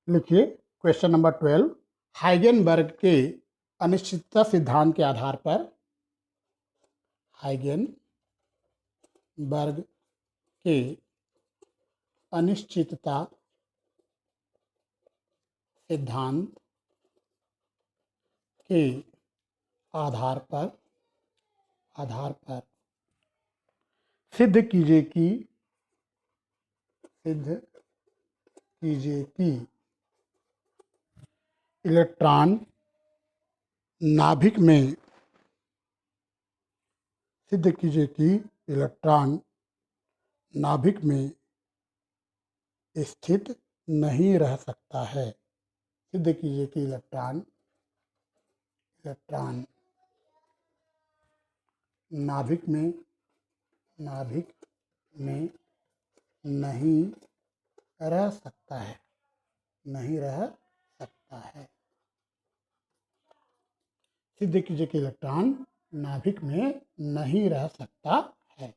लिखिए question number 12। हाइगेनबर्ग के अनिश्चितता सिद्धांत के आधार पर हाइगेनबर्ग के अनिश्चितता सिद्धांत के आधार पर सिद्ध कीजिए कि इलेक्ट्रॉन नाभिक में सिद्ध कीजिए कि इलेक्ट्रॉन नाभिक में स्थित नहीं रह सकता है। सिद्ध कीजिए कि इलेक्ट्रॉन नाभिक में नहीं रह सकता है। सिद्ध कीजिए कि इलेक्ट्रॉन नाभिक में नहीं रह सकता है।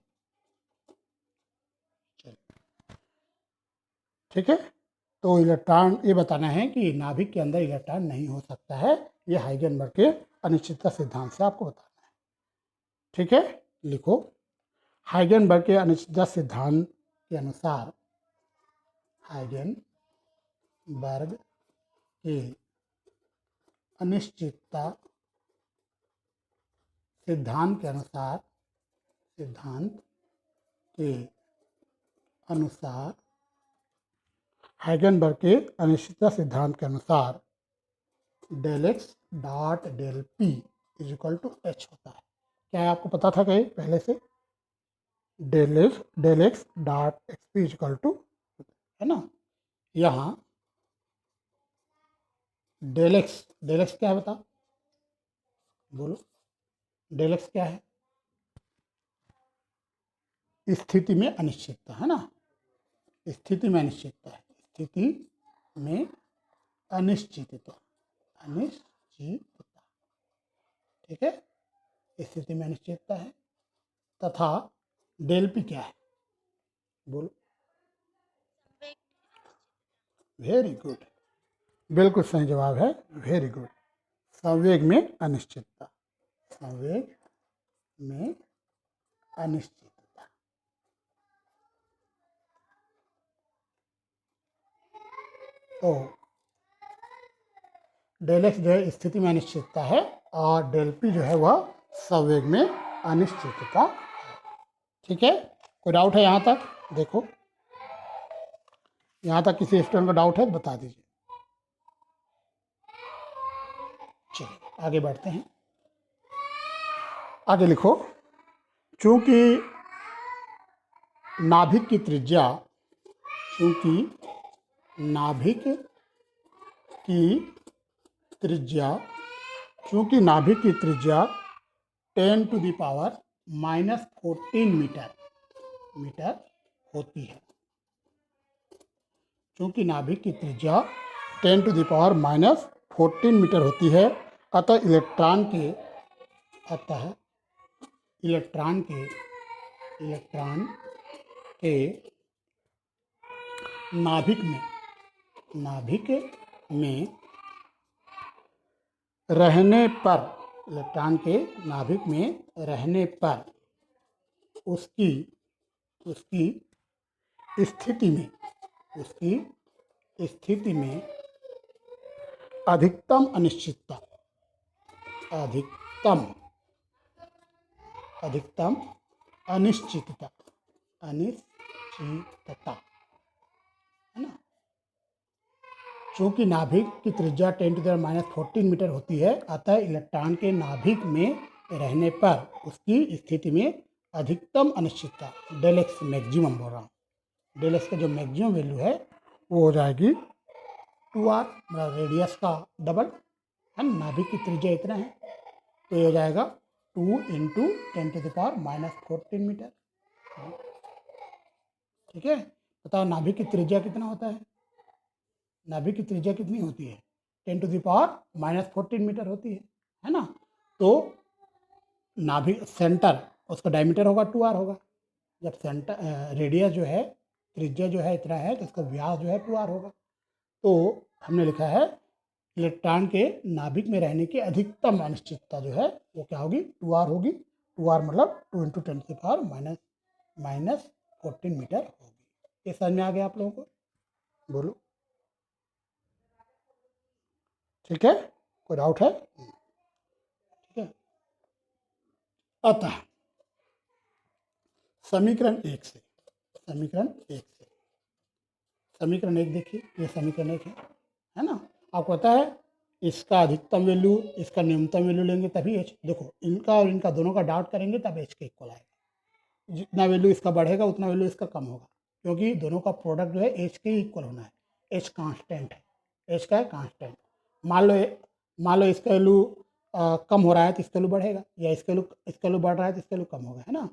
ठीक है, तो इलेक्ट्रॉन ये बताना है कि नाभिक के अंदर इलेक्ट्रॉन नहीं हो सकता है। ये हाइगेनबर्ग के अनिश्चितता सिद्धांत से आपको बताना है। ठीक है, लिखो हाइगेनबर्ग के अनिश्चितता सिद्धांत के अनुसार हाइगेनबर्ग के अनिश्चितता सिद्धांत के अनुसार हाइगेनबर्ग के अनिश्चितता सिद्धांत के अनुसार del x dot del P is equal to H होता है। क्या है आपको पता था कहीं पहले से? Del x dot X P is equal to, है ना। यहाँ डेल एक्स क्या है बता, बोलो। डेल एक्स क्या है? स्थिति में अनिश्चितता, है ना। स्थिति में अनिश्चितता है। ठीक है, स्थिति में अनिश्चितता है। तथा डेल पी क्या है, बोलो। वेरी गुड, बिल्कुल सही जवाब है। वेरी गुड, संवेग में अनिश्चितता। तो डेल एक्स जो है स्थिति में अनिश्चितता है और डेल पी जो है वह संवेग में अनिश्चितता है। ठीक है, कोई डाउट है यहाँ तक? देखो, यहाँ तक किसी स्टूडेंट को डाउट है तो बता दीजिए। चलिए आगे बढ़ते हैं। आगे लिखो, चूंकि नाभिक की त्रिज्या 10 टू द पावर -14 मीटर होती है। चूंकि नाभिक की त्रिज्या 10 टू द पावर -14 मीटर होती है, अतः इलेक्ट्रॉन के नाभिक में रहने पर, इलेक्ट्रॉन के नाभिक में रहने पर उसकी स्थिति में अधिकतम अनिश्चितता है ना। चूंकि नाभिक की त्रिज्या 10 टू द -14 मीटर होती है, अतः इलेक्ट्रॉन के नाभिक में रहने पर उसकी स्थिति में अधिकतम अनिश्चितता, डेल एक्स मैक्सिमम बोल रहा हूँ, डेल एक्स का जो मैक्सिमम वैल्यू है वो हो जाएगी 2r, मतलब रेडियस का डबल, है ना। नाभिक की त्रिज्या इतना है तो ये हो जाएगा 2 × 10 टू द पावर -14 मीटर। ठीक है, बताओ नाभिक की त्रिज्या कितना होता है? नाभिक की त्रिज्या कितनी होती है? 10 टू द पावर -14 मीटर होती है ना। तो नाभिक सेंटर, उसका डायमीटर होगा 2r होगा। जब सेंटर रेडियस जो है, त्रिज्या जो है इतना है, तो उसका व्यास जो है 2r होगा। तो हमने लिखा है इलेक्ट्रॉन के नाभिक में रहने की अधिकतम अनिश्चितता जो है वो क्या होगी, 2r होगी। 2r मतलब 2 × 10⁻⁻14 मीटर होगी। ये समझ में आ गया आप लोगों को? बोलो, ठीक है, कोई डाउट है? ठीक है। अतः समीकरण एक से समीकरण एक देखिए, ये समीकरण एक है ना। आपको पता है इसका अधिकतम वैल्यू इसका न्यूनतम वैल्यू लेंगे तभी एच, देखो इनका और इनका दोनों का डॉट करेंगे तब एच के इक्वल आएगा। जितना वैल्यू इसका बढ़ेगा उतना वैल्यू इसका कम होगा, क्योंकि दोनों का प्रोडक्ट जो है एच के इक्वल होना है। एच कांस्टेंट है, एच का है कांस्टेंट। मान लो इसका वैल्यू कम हो रहा है तो इसका वैल्यू बढ़ेगा, या इसका वैल्यू बढ़ रहा है तो इसका वैल्यू कम होगा, है ना।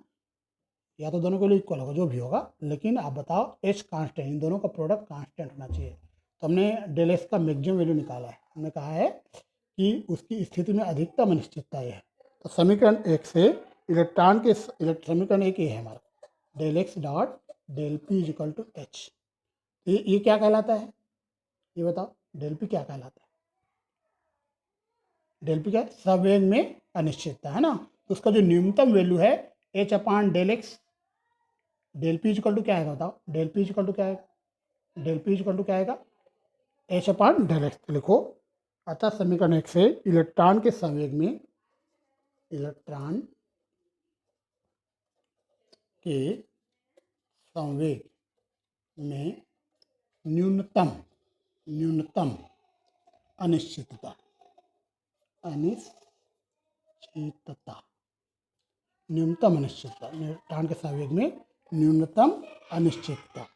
या तो दोनों के लिए इक्वल होगा, जो भी होगा, लेकिन आप बताओ एच कांस्टेंट, इन दोनों का प्रोडक्ट कांस्टेंट होना चाहिए। तो हमने डेल एस का मैक्सिमम वैल्यू निकाला है। हमने कहा है कि उसकी स्थिति में अधिकतम अनिश्चितता है। तो समीकरण एक से इलेक्ट्रॉन के समीकरण एक ही है हमारा, del x dot del P is equal to H. ये क्या कहलाता है, ये बताओ, डेल पी क्या कहलाता है? डेल पी क्या, सवेग में अनिश्चितता, है ना। तो उसका जो न्यूनतम वैल्यू है H upon del X, del P equal to क्या आएगा बताओ, डेल पी इक्वल टू क्या आएगा, डेल पी इक्वल टू क्या आएगा, एच अपान डेल एक्स। लिखो, अतः समीकरण एक से इलेक्ट्रॉन के संवेग में न्यूनतम अनिश्चितता इलेक्ट्रॉन के संवेग में न्यूनतम अनिश्चितता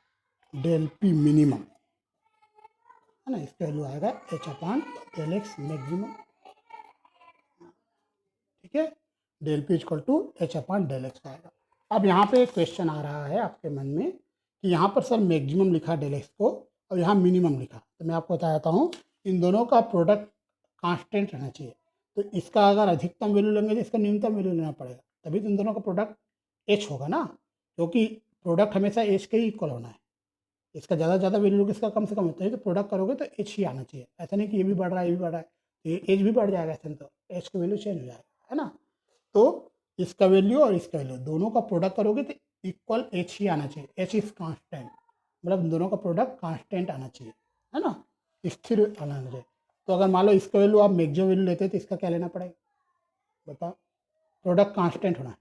डेल पी मिनिमम, है ना। इसका वैल्यू आएगा H upon del X maximum, ठीक है। Del P equal to H upon del x आएगा। अब यहाँ पे एक क्वेश्चन आ रहा है आपके मन में कि यहाँ पर सर मैक्सिमम लिखा डेल एक्स को और यहाँ मिनिमम लिखा, तो मैं आपको बताता हूँ इन दोनों का प्रोडक्ट कांस्टेंट रहना चाहिए। तो इसका अगर अधिकतम वैल्यू लेंगे तो इसका न्यूनतम वैल्यू लेना पड़ेगा, तभी तो इन दोनों का प्रोडक्ट एच होगा ना, क्योंकि प्रोडक्ट हमेशा एच के ही इक्वल होना है। इसका ज़्यादा वैल्यू लोगे, इसका कम से कम होता है, तो प्रोडक्ट करोगे तो एच ही आना चाहिए। ऐसा नहीं कि ये भी बढ़ रहा है ये भी बढ़ रहा है, ये एच भी बढ़ जाएगा, ऐसे तो एच की वैल्यू चेंज हो जाएगा, है ना। तो इसका वैल्यू और इसका वैल्यू दोनों का प्रोडक्ट करोगे तो इक्वल एच ही आना चाहिए। एच इज कांस्टेंट, मतलब दोनों का प्रोडक्ट कांस्टेंट आना चाहिए, है ना, स्थिर आना चाहिए। तो अगर मान लो इसका वैल्यू आप मैक्सिमम वैल्यू लेते हैं तो इसका क्या लेना पड़ेगा बताओ, प्रोडक्ट कांस्टेंट होना है।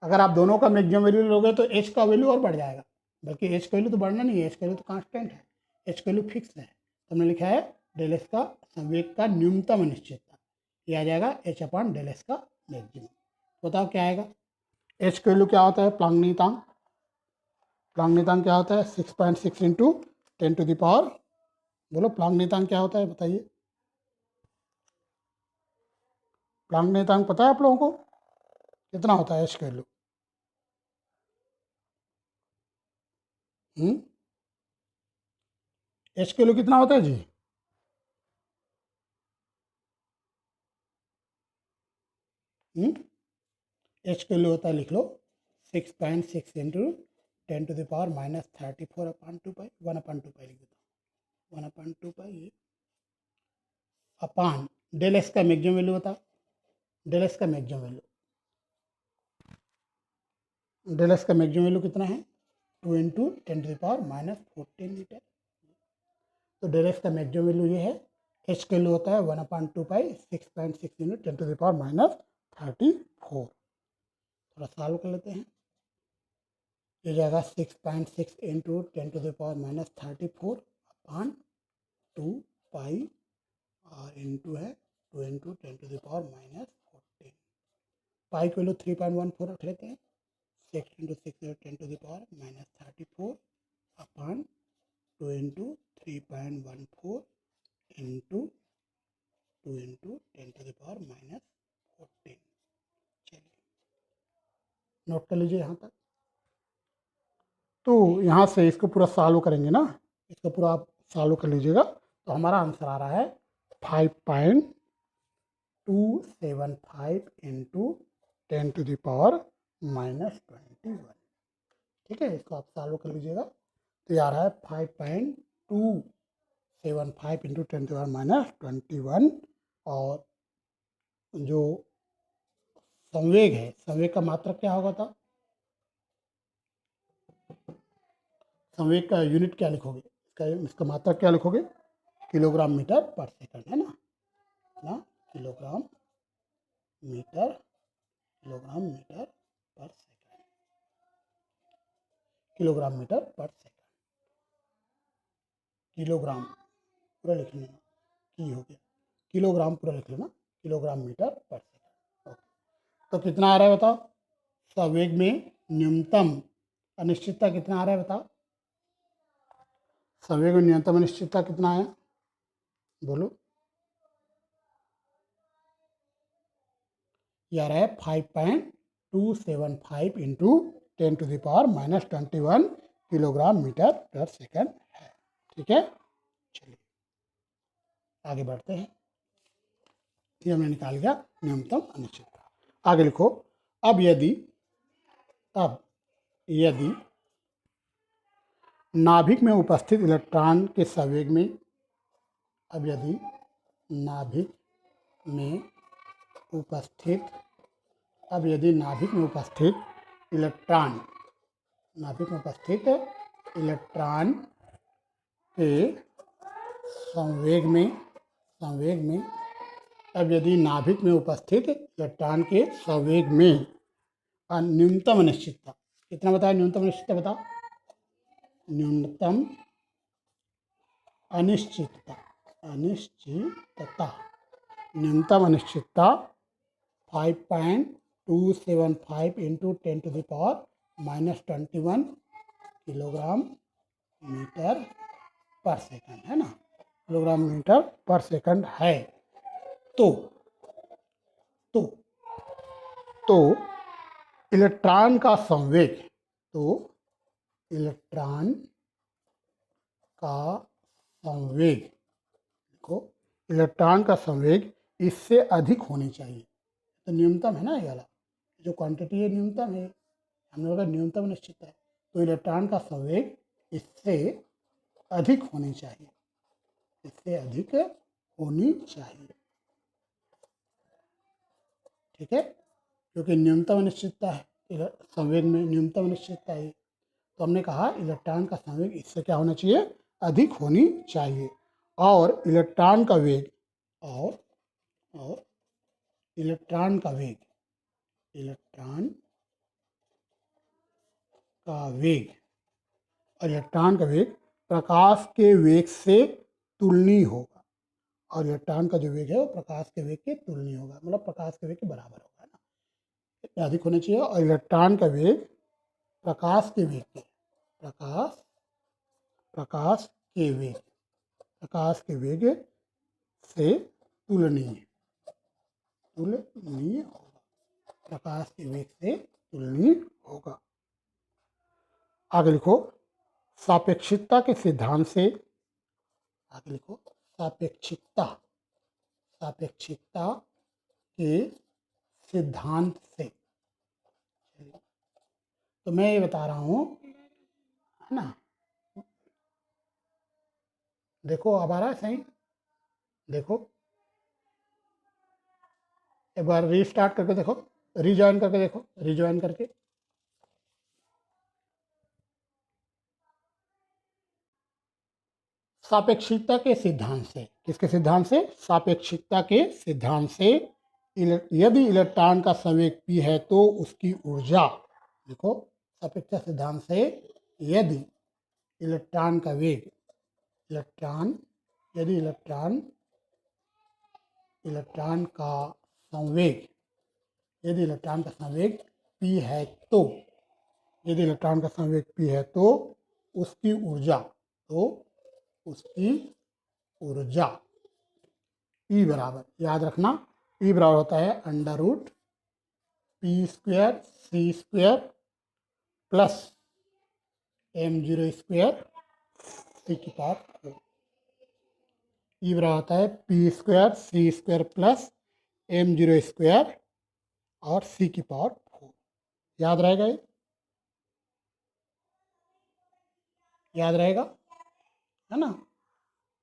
अगर आप दोनों का मैक्सिमम वैल्यू लोगे तो एच का वैल्यू और बढ़ जाएगा, बल्कि एच का वैल्यू तो बढ़ना नहीं है, एच का वैल्यू तो कांस्टेंट है, एच का वैल्यू फिक्स है। तो हमने लिखा है डेल एस का संवेग का न्यूनतम अनिश्चितता, ये आ जाएगा एच अपान डेल एस का मैक्सिमम। बताओ क्या आएगा, एच का वैल्यू क्या होता है, प्लांक नियतांक क्या होता है, 6.6 इंटू 10⁻, बोलो प्लांक नियतांक क्या होता है बताइए। प्लांक नियतांक पता है आप लोगों को कितना होता है एच का वैल्यू? एच का वैल्यू कितना होता है जी? एच का वैल्यू होता है, लिख लो, 6.6 इंटू 10⁻⁻34 अपान 2 पाई, 1/2 पाई लिख देता हूँ, 1/2 पाई अपान डेल एक्स का मैक्सिमम वैल्यू बताओ, डेल एक्स का मैक्सिमम वैल्यू, डेल एक्स का मैक्सिमम वैल्यू कितना है, 2 इंटू 10⁻⁻14 मीटर। तो डेल एक्स का मैक्सिमम वैल्यू ये है, एच का वैल्यू होता है 1/2 पाई 6.6 इंटू 10⁻⁻34। थोड़ा सॉल्व कर लेते हैं, ये जाएगा 6.6 इंटू 10⁻⁻34 अपान 2 पाई और इंटू है 2 इंटू 10⁻⁻14, पाई को लो 3.14 रख लेते हैं, 6 इंटू 6 10⁻⁻34 अपान 2 इंटू 3.14 इंटू 2 इंटू 10⁻⁻14। चलिए नोट कर लीजिए यहाँ तक। तो यहाँ से इसको पूरा सॉल्व करेंगे ना, इसको पूरा आप सॉल्व कर लीजिएगा, तो हमारा आंसर आ रहा है 5.275 इंटू 10⁻⁻21। ठीक है, इसको आप सॉल्व कर लीजिएगा, तो ये आ रहा है 5.2 2.75 इंटू 10⁻21। और जो संवेग है, संवेग का मात्रक क्या होगा था? संवेग का यूनिट क्या लिखोगे? इसका मात्रक क्या लिखोगे? किलोग्राम मीटर पर सेकंड, है ना? किलोग्राम मीटर पर सेकंड, किलोग्राम मीटर पर सेकंड। किलोग्राम पूरा लिख लेना, की हो गया, किलोग्राम पूरा लिख लेना, किलोग्राम मीटर पर सेकंड। ओके, तो कितना आ रहा है बताओ? संवेग में न्यूनतम अनिश्चितता कितना आ रहा है बताओ? संवेग में न्यूनतम अनिश्चितता कितना है, बोलो? ये आ रहा है 5.275 इंटू 10⁻21 किलोग्राम मीटर पर सेकंड है। ठीक है, चलिए आगे बढ़ते हैं। ये हमने निकाल लिया न्यूनतम अनिश्चितता। आगे लिखो, अब यदि नाभिक में उपस्थित इलेक्ट्रॉन के संवेग में, अब यदि नाभिक में उपस्थित इलेक्ट्रॉन के संवेग में अब यदि नाभिक में उपस्थित इलेक्ट्रॉन के संवेग में न्यूनतम अनिश्चितता कितना बताया? न्यूनतम अनिश्चितता बताओ। न्यूनतम अनिश्चितता 5.275 इंटू 10⁻21 किलोग्राम मीटर पर सेकंड, है ना? किलोग्राम मीटर पर सेकंड है। तो इलेक्ट्रॉन का संवेग, इलेक्ट्रॉन का संवेग इससे अधिक होनी चाहिए। तो न्यूनतम है ना, ये वाला जो क्वांटिटी है न्यूनतम है, हम लोग का न्यूनतम निश्चित है। तो इलेक्ट्रॉन का संवेग इससे अधिक होनी चाहिए, ठीक है, क्योंकि न्यूनतम अनिश्चितता है, संवेग में न्यूनतम अनिश्चितता है। तो हमने कहा इलेक्ट्रॉन का संवेग इससे क्या होना चाहिए? अधिक होनी चाहिए। और इलेक्ट्रॉन का वेग इलेक्ट्रॉन का वेग प्रकाश के वेग से तुलनीय होगा। और इलेक्ट्रॉन का जो वेग है वो प्रकाश के वेग के तुलनीय होगा, मतलब प्रकाश के वेग के बराबर होगा ना, इतना अधिक होना चाहिए। और इलेक्ट्रॉन का वेग प्रकाश के वेग से तुलनीय होगा, प्रकाश के वेग से तुलनीय होगा। आगे लिखो, सापेक्षिकता के सिद्धांत से, सापेक्षिकता के सिद्धांत से, तो मैं ये बता रहा हूँ, है ना? देखो अब आ रहा है सही, देखो एक बार रीस्टार्ट करके देखो, रीजॉइन करके सापेक्षिकता के सिद्धांत से, किसके सिद्धांत से? सापेक्षिकता के सिद्धांत से यदि इलेक्ट्रॉन का संवेग p है तो उसकी ऊर्जा, देखो सापेक्षिकता सिद्धांत से यदि इलेक्ट्रॉन का वेग, इलेक्ट्रॉन का संवेग, यदि इलेक्ट्रॉन का संवेग p है तो, उसकी ऊर्जा E बराबर, याद रखना E बराबर होता है √p² प्लस m02 c की पावर 4। E बराबर होता है p² प्लस m02 और c की पावर 4। याद रहेगा, ये याद रहेगा, है ना?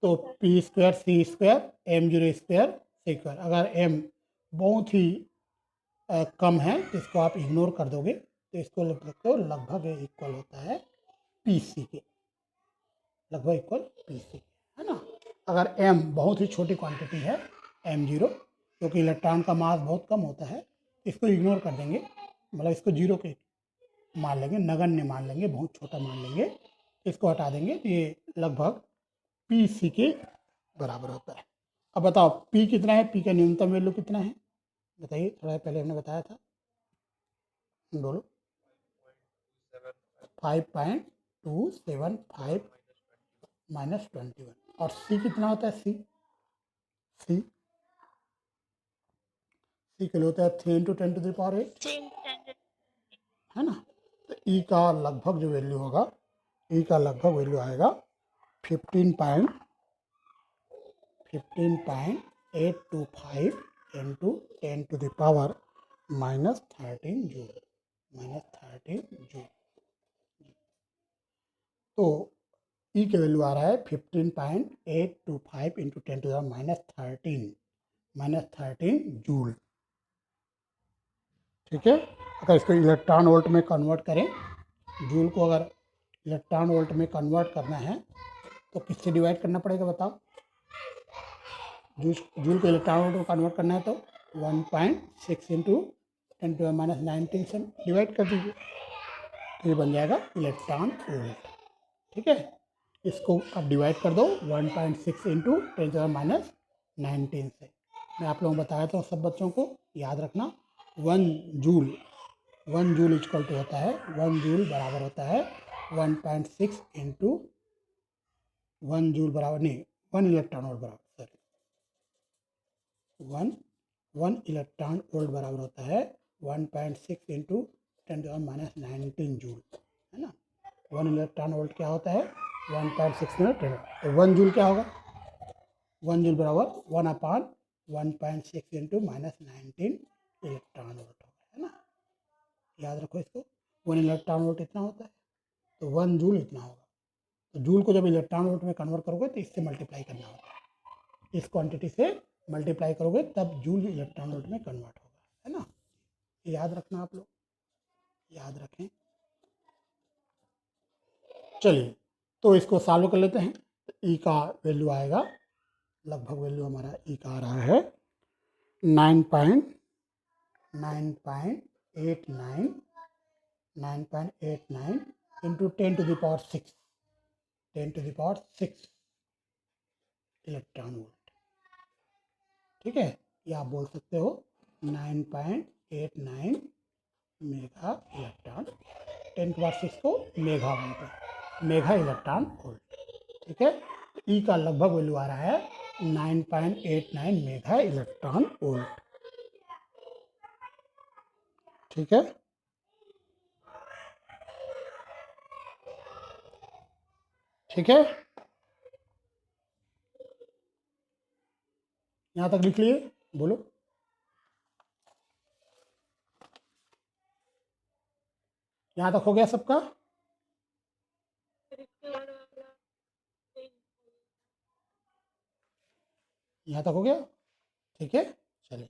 तो पी स्क्वायर सी स्क्वायर एम जीरो स्क्वायर सी स्क्वायर। अगर एम बहुत ही कम है तो इसको आप इग्नोर कर दोगे, तो इसको लिख सकते हो लगभग इक्वल होता है पी सी के, लगभग इक्वल पी सी, है ना। अगर m बहुत ही छोटी क्वांटिटी है m0, क्योंकि इलेक्ट्रॉन का मास बहुत कम होता है, इसको इग्नोर कर देंगे, मतलब इसको जीरो के मान लेंगे, नगण्य मान लेंगे, बहुत छोटा मान लेंगे, इसको हटा देंगे तो ये लगभग पी सी के बराबर होता है। अब बताओ p कितना है, p का न्यूनतम वैल्यू कितना है बताइए, थोड़ा पहले हमने बताया था, बोलो। 5.275 -21। और c कितना होता है, c के लिए होता है 3 × 10⁸, है ना। तो ई का लगभग जो वैल्यू होगा, ई का लगभग वैल्यू आएगा 15.825 इंटू 10⁻³ -13 जूल, तो ई के वैल्यू आ रहा है 15.825 इंटू 10⁻13 जूल, ठीक है। अगर इसको इलेक्ट्रॉन वोल्ट में कन्वर्ट करें, जूल को अगर इलेक्ट्रॉन वोल्ट में कन्वर्ट करना है तो किससे डिवाइड करना पड़ेगा बताओ। जूल को इलेक्ट्रॉन वोल्ट में कन्वर्ट करना है तो 1.6 इंटू 10⁻19 से डिवाइड कर दीजिए, तो ये बन जाएगा इलेक्ट्रॉन वोल्ट, ठीक है। इसको अब डिवाइड कर दो 1.6 इंटू 10⁻19 से। मैं आप लोगों को बताया था सब बच्चों को याद रखना, 1 जूल इक्वल टू होता है, 1 जूल बराबर होता है 1.6 इंटू 1 जूल बराबर नहीं, 1 इलेक्ट्रॉन वोल्ट बराबर, सॉरी, 1 इलेक्ट्रॉन वोल्ट बराबर होता है 1.6 इंटू 10⁻19 जूल, है ना। 1 इलेक्ट्रॉन वोल्ट क्या होता है 1.6 में 10, तो 1 जूल क्या होगा, 1 जूल बराबर 1/1.6 इंटू -19 इलेक्ट्रॉन वोल्ट होगा, है ना। याद रखो इसको, 1 इलेक्ट्रॉन वोल्ट इतना होता है तो 1 जूल इतना होगा। तो जूल को जब इलेक्ट्रॉन वोल्ट में कन्वर्ट करोगे तो इससे मल्टीप्लाई करना होगा, इस क्वांटिटी से मल्टीप्लाई करोगे तब जूल इलेक्ट्रॉन वोल्ट में कन्वर्ट होगा, है ना। याद रखना, आप लोग याद रखें। चलिए तो इसको सॉल्व कर लेते हैं। ई का वैल्यू आएगा, लगभग वैल्यू हमारा ई का आ रहा है 9.89 इंटू 10⁶, 10⁶ इलेक्ट्रॉन वोल्ट, ठीक है। या आप बोल सकते हो 9.89 मेगा इलेक्ट्रॉन, 10⁶ को मेगा बोलते हैं, मेगा इलेक्ट्रॉन वोल्ट, ठीक है। ई का लगभग वैल्यू आ रहा है 9.89 मेगा इलेक्ट्रॉन वोल्ट, ठीक है। ठीक है, यहां तक लिख लिए, बोलो। यहां तक हो गया सबका, यहां तक हो गया, ठीक है। चलिए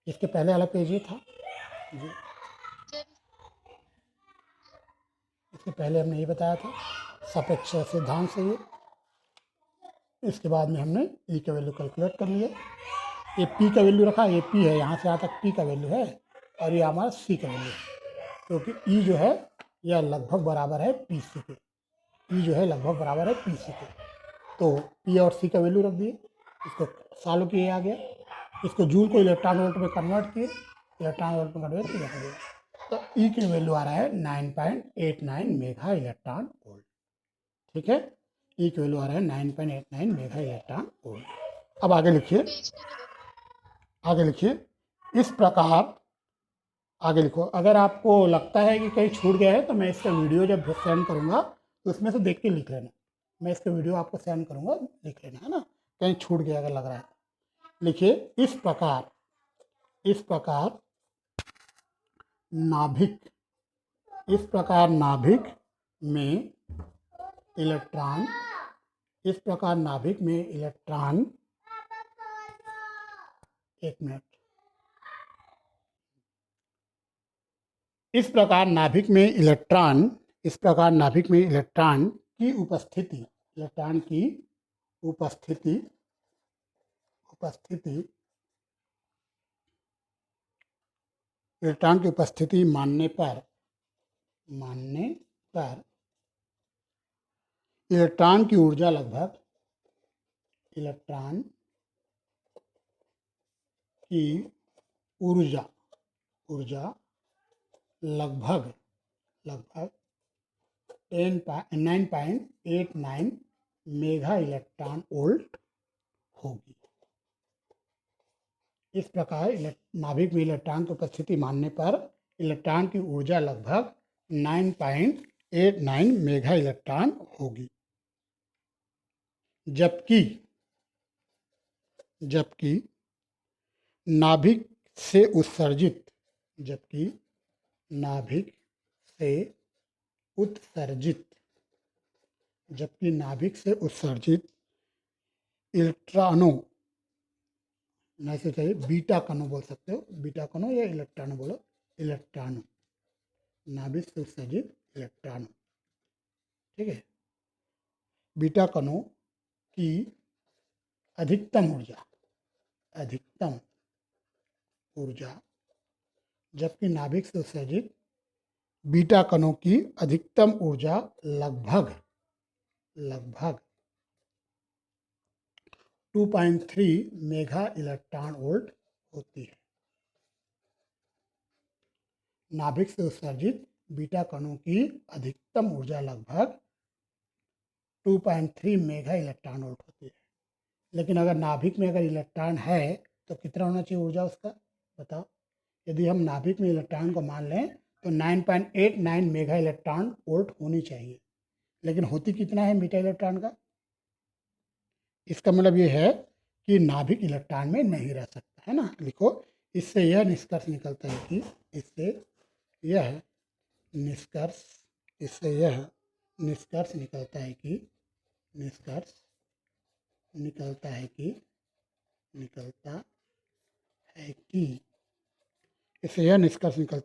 इसके पहले वाला पेज ये था जी, इसके पहले हमने ये बताया था सापेक्ष सिद्धांत से ये, इसके बाद में हमने ई का वैल्यू कैलकुलेट कर लिया, ये पी का वैल्यू रखा, ये पी है, यहाँ से यहाँ तक पी का वैल्यू है, और ये हमारा सी का वैल्यू है, क्योंकि ई जो है यह लगभग बराबर है पी सी के, ई जो है लगभग बराबर है पी सी के, तो पी और सी का वैल्यू रख दिए, इसको सॉल्व किए आ गया, इसको जूल को इलेक्ट्रॉन वोल्ट में कन्वर्ट किए, इलेक्ट्रॉन वोल्ट में कन्वर्ट किया गया, तो ई की वैल्यू आ रहा है 9.89 मेगा इलेक्ट्रॉन वोल्ट, ठीक है। ई की वैल्यू आ रहा है 9.89 मेगा इलेक्ट्रॉन वोल्ट। अब आगे लिखिए, आगे लिखिए, इस प्रकार आगे लिखो। अगर आपको लगता है कि कहीं छूट गया है तो मैं इसका वीडियो जब सेंड करूँगा तो उसमें से देख के लिख लेना, मैं इसका वीडियो आपको सेंड करूँगा, लिख लेना, है ना, कहीं छूट गया अगर लग रहा है। लिखिए, इस प्रकार नाभिक, इस प्रकार नाभिक में इलेक्ट्रॉन इस प्रकार नाभिक में इलेक्ट्रॉन, एक मिनट, इस प्रकार नाभिक में इलेक्ट्रॉन की उपस्थिति, इलेक्ट्रॉन की उपस्थिति इलेक्ट्रॉन की उपस्थिति मानने पर इलेक्ट्रॉन की ऊर्जा लगभग लगभग 9.89 मेगा इलेक्ट्रॉन वोल्ट होगी। इस प्रकार नाभिक में इलेक्ट्रॉन की उपस्थिति मानने पर इलेक्ट्रॉन की ऊर्जा लगभग 9.89 मेगा इलेक्ट्रॉन होगी। जबकि नाभिक से उत्सर्जित इलेक्ट्रॉनों, ऐसे चाहिए बीटा कणों बोल सकते हो, बीटा कणों या इलेक्ट्रॉनों बोलो, इलेक्ट्रॉनों, नाभिक से उत्सर्जित इलेक्ट्रॉनों, ठीक है, बीटा कणों की अधिकतम ऊर्जा, जबकि नाभिक से उत्सर्जित बीटा कणों की अधिकतम ऊर्जा लगभग 2.3 मेगा इलेक्ट्रॉन वोल्ट होती है। नाभिक से उत्सर्जित बीटा कणों की अधिकतम ऊर्जा लगभग 2.3 मेगा इलेक्ट्रॉन वोल्ट होती है। लेकिन अगर नाभिक में अगर इलेक्ट्रॉन है तो कितना होना चाहिए ऊर्जा उसका, बताओ। यदि हम नाभिक में इलेक्ट्रॉन को मान लें तो 9.89 मेगा इलेक्ट्रॉन वोल्ट होनी चाहिए, लेकिन होती कितना है बीटा इलेक्ट्रॉन का। इसका मतलब ये है कि नाभिक इलेक्ट्रॉन में नहीं रह सकता है ना। लिखो, इससे यह निष्कर्ष निकलता है कि निष्कर्ष निकलता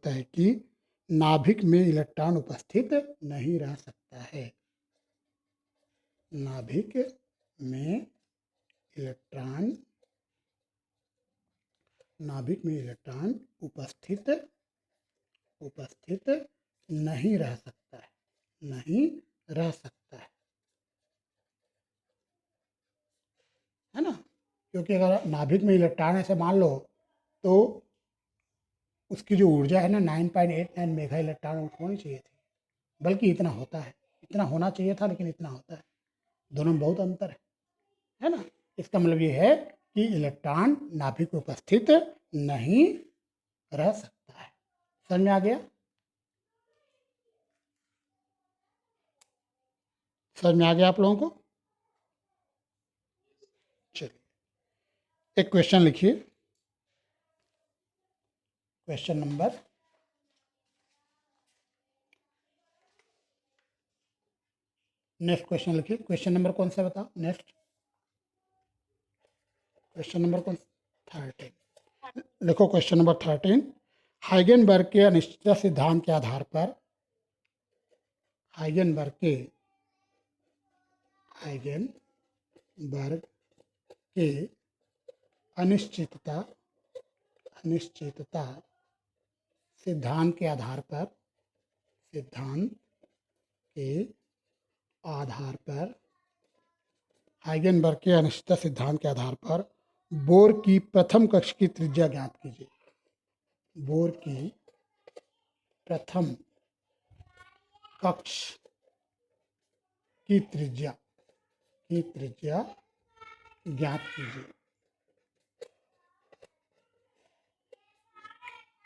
है कि नाभिक में इलेक्ट्रॉन उपस्थित नहीं रह सकता है। नाभिक में इलेक्ट्रॉन उपस्थित नहीं रह सकता है ना। क्योंकि अगर नाभिक में इलेक्ट्रॉन ऐसे मान लो तो उसकी जो ऊर्जा है ना 9.89 मेगा इलेक्ट्रॉन होनी चाहिए थी, बल्कि इतना होता है, इतना होना चाहिए था लेकिन इतना होता है। दोनों में बहुत अंतर है ना। इसका मतलब ये है कि इलेक्ट्रॉन नाभिक में उपस्थित नहीं रह सकता है। समझ में आ गया? समझ में आ गया आप लोगों को? चलिए एक क्वेश्चन लिखिए। क्वेश्चन नंबर नेक्स्ट क्वेश्चन लिखिए। क्वेश्चन नंबर कौन सा बताओ? नेक्स्ट क्वेश्चन नंबर कौन? 13 लिखो। क्वेश्चन नंबर 13, हाइगेनबर्ग के अनिश्चितता सिद्धांत के आधार पर हाइगेनबर्ग के अनिश्चितता सिद्धांत के आधार पर हाइगेनबर्ग के अनिश्चितता सिद्धांत के आधार पर बोर की प्रथम कक्ष की त्रिज्या ज्ञात कीजिए। बोर की प्रथम कक्ष की त्रिज्या ज्ञात कीजिए।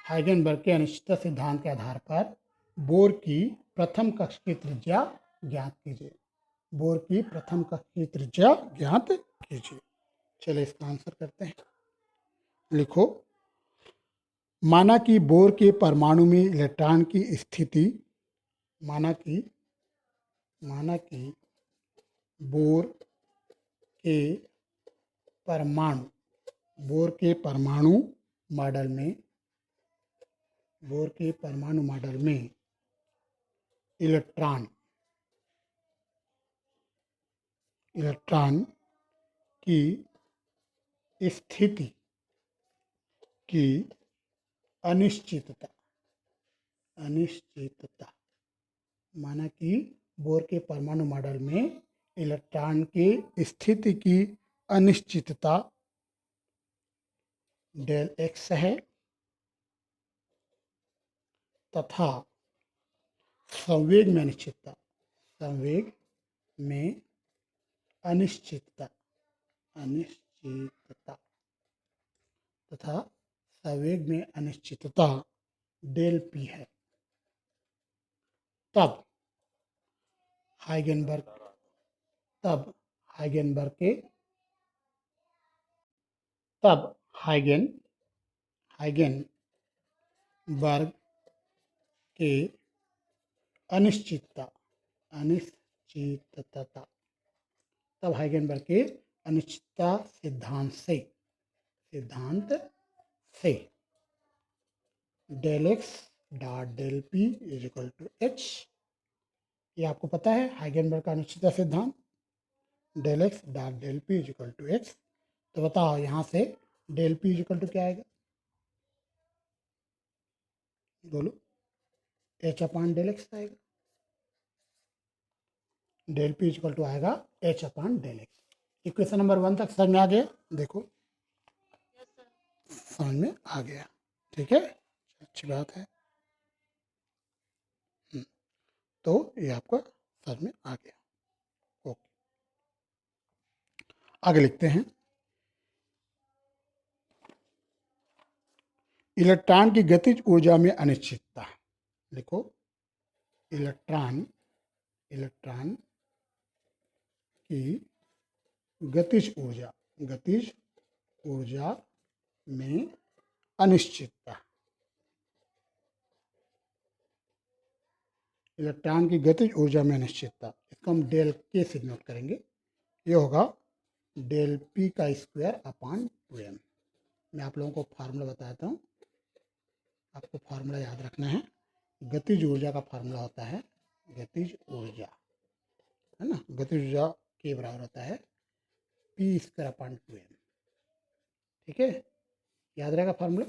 हाइगेनबर्ग के अनिश्चितता सिद्धांत के आधार पर बोर की प्रथम कक्ष की त्रिज्या ज्ञात कीजिए। बोर की प्रथम कक्ष की त्रिज्या ज्ञात कीजिए। चलिए इसका आंसर करते हैं। लिखो, माना कि बोर के परमाणु में इलेक्ट्रॉन की स्थिति बोर के परमाणु बोर के परमाणु मॉडल में इलेक्ट्रॉन की स्थिति की अनिश्चितता माना कि बोर के परमाणु मॉडल में इलेक्ट्रॉन की स्थिति की अनिश्चितता डेल एक्स है तथा संवेग में अनिश्चितता तथा संवेग में अनिश्चितता डेल पी है। तब हाइगेनबर्ग के अनिश्चितता सिद्धांत से del x dot del P is equal to H, ये आपको पता है हाइगेनबर्ग का अनिश्चितता सिद्धांत, del x dot del P is equal to h. तो बताओ यहाँ से del P is equal to क्या आएगा, बोलो, एच अपान डेल एक्स आएगा। Del P is equal to आएगा H upon del x. Equation number 1 तक समझ में आ गया? देखो समझ में आ गया, ठीक है, अच्छी बात है। तो ये आपका समझ में आ गया, ओके। आगे लिखते हैं, इलेक्ट्रॉन की गतिज ऊर्जा में अनिश्चितता। लिखो, इलेक्ट्रॉन की गतिज ऊर्जा में अनिश्चितता। इलेक्ट्रॉन की गतिज ऊर्जा में अनिश्चितता, इसको हम डेल के से नोट करेंगे। ये होगा डेल पी का स्क्वायर अपान 2m। मैं आप लोगों को फार्मूला बताता हूँ, आपको फार्मूला याद रखना है। गतिज ऊर्जा का फार्मूला होता है, गतिज ऊर्जा है ना, गतिज ऊर्जा के बराबर होता है पी स्क्वायर अपान 2m, ठीक है, याद रहेगा फार्मूला।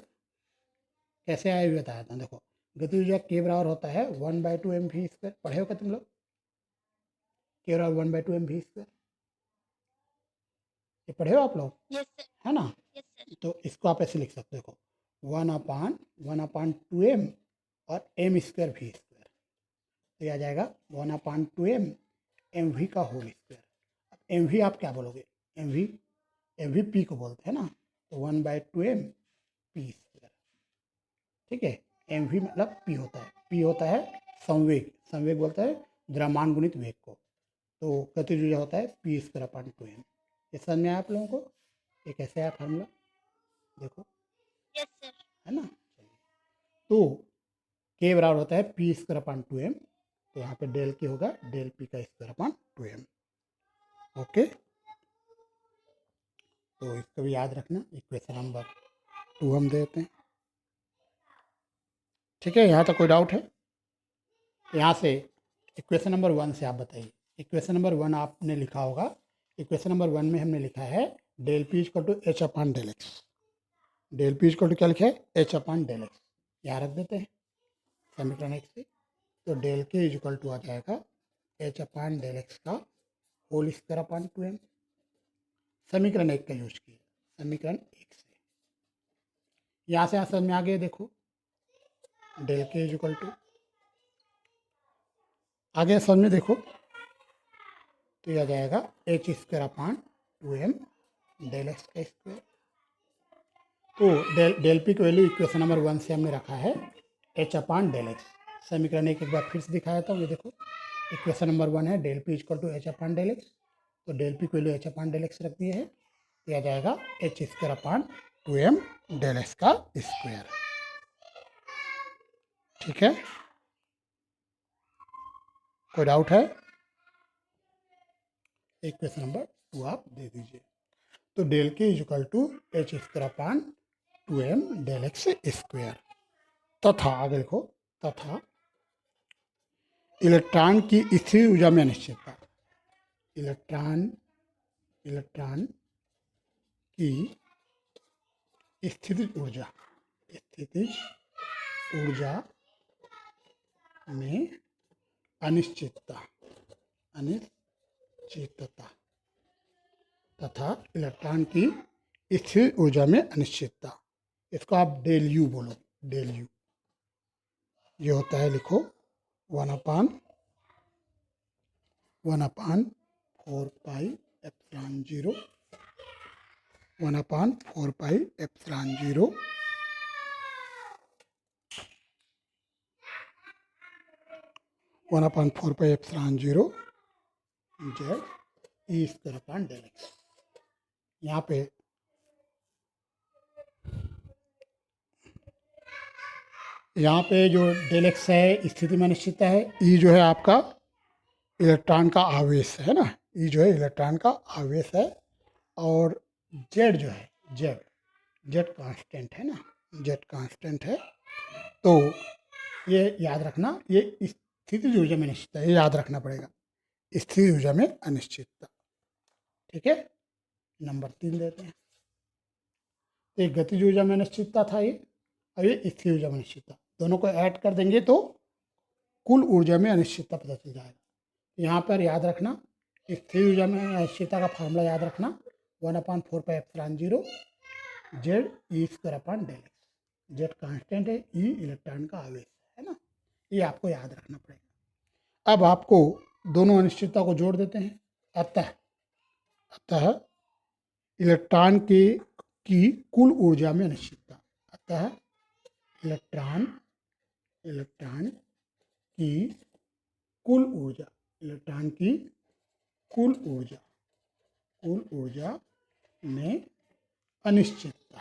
कैसे आया भी बताया था, देखो गतिज ऊर्जा के बराबर होता है 1/2 mv स्क्वायर, पढ़े हो क्या तुम लोग, के बराबर 1/2 mv स्क्वायर, ये पढ़े हो आप लोग? yes, है ना? yes, तो इसको आप ऐसे लिख सकते हो, देखो 1/2m और m स्क्वायर वी स्क्वायर, तो आ जाएगा 1/2m mv का होल स्क्वायर। अब mv आप क्या बोलोगे, mv p को बोलते हैं ना, तो 1/2m p स्क्वायर, ठीक है। mv मतलब p होता है संवेग बोलता है द्रव्यमान गुणित वेग को, तो गतिज ऊर्जा होता है पी स्क्वायर अपान 2m। ये समझ में आया आप लोगों को, ये कैसे आया फार्मूला, देखो yes, sir. है ना। तो के बराबर होता है पी स्क्वायर अपान 2m, तो यहाँ पे डेल के होगा डेल पी का स्क्वायर अपान 2m, ओके। तो इसको भी याद रखना, इक्वेशन नंबर 2 हम देते हैं, ठीक है। यहाँ तक कोई डाउट है? यहाँ से इक्वेशन नंबर 1 से आप बताइए, इक्वेशन नंबर 1 आपने लिखा होगा, इक्वेशन नंबर 1 में हमने लिखा है del P equal to H upon del X, del P equal to क्या लिखा है, एच अपान डेल एक्स, यहाँ रख देते हैं समीकरण 1 से। तो डेल के इक्वल टू आ जाएगा एच अपान डेल एक्स का होल स्क्वायर अपान 2m, समीकरण 1 का यूज किया, समीकरण 1 से। यहाँ से समझ में आ गया, देखो डेल के इक्वल टू आगे समझ में देखो, तो यह आ जाएगा H square upon 2m del x का स्क्वायर। तो डेल पी की वैल्यू इक्वेशन नंबर 1 से हमने रखा है एच अपान डेल एक्स, समीकरण एक बार फिर से दिखाया था, ये देखो इक्वेशन नंबर 1 है del P equal to H upon del X, तो डेल पी की value H upon del X रख दिए है, तो आ जाएगा H square upon 2m del x का स्क्वायर, ठीक है। कोई डाउट है? इक्वेशन नंबर वो आप दे दीजिए। तो डेल के equal to H square upon 2m del x square. तथा आगे लिखो, तथा इलेक्ट्रॉन की स्थिर ऊर्जा में अनिश्चितता। इलेक्ट्रॉन की स्थितिज ऊर्जा में अनिश्चितता तथा इलेक्ट्रॉन की स्थिर ऊर्जा में अनिश्चितता। इसको आप डेल यू बोलो, डेल यू। ये होता है, लिखो 1/4 pi epsilon 0 1/4 pi epsilon 0 1/4 pi epsilon 0 Z ई स्क्वायर अपान डेल एक्स। यहाँ पे जो डेल एक्स है स्थिति में अनिश्चितता है। ई जो है आपका इलेक्ट्रॉन का आवेश है ना, ई जो है इलेक्ट्रॉन का आवेश है। और जेड जो है, जेड कांस्टेंट है ना, जेड कांस्टेंट है। तो ये याद रखना, ये स्थितिज ऊर्जा में अनिश्चितता, ये याद रखना पड़ेगा, स्थिर ऊर्जा में अनिश्चितता। ठीक है, नंबर 3 देते हैं। एक गतिज ऊर्जा में अनिश्चितता था ये, और ये स्थिर ऊर्जा में अनिश्चितता। दोनों को ऐड कर देंगे तो कुल ऊर्जा में अनिश्चितता पता चल जाएगा। यहाँ पर याद रखना, स्थिर ऊर्जा में अनिश्चितता का फार्मूला याद रखना, 1/4 पाई एप्सिलॉन 0 जेड ई square upon del x. Z constant है, ई इलेक्ट्रॉन का आवेश है ना, ये आपको याद रखना पड़ेगा। अब आपको दोनों अनिश्चितता को जोड़ देते हैं। अतः इलेक्ट्रॉन की कुल ऊर्जा में अनिश्चितता। अतः इलेक्ट्रॉन की कुल ऊर्जा में अनिश्चितता।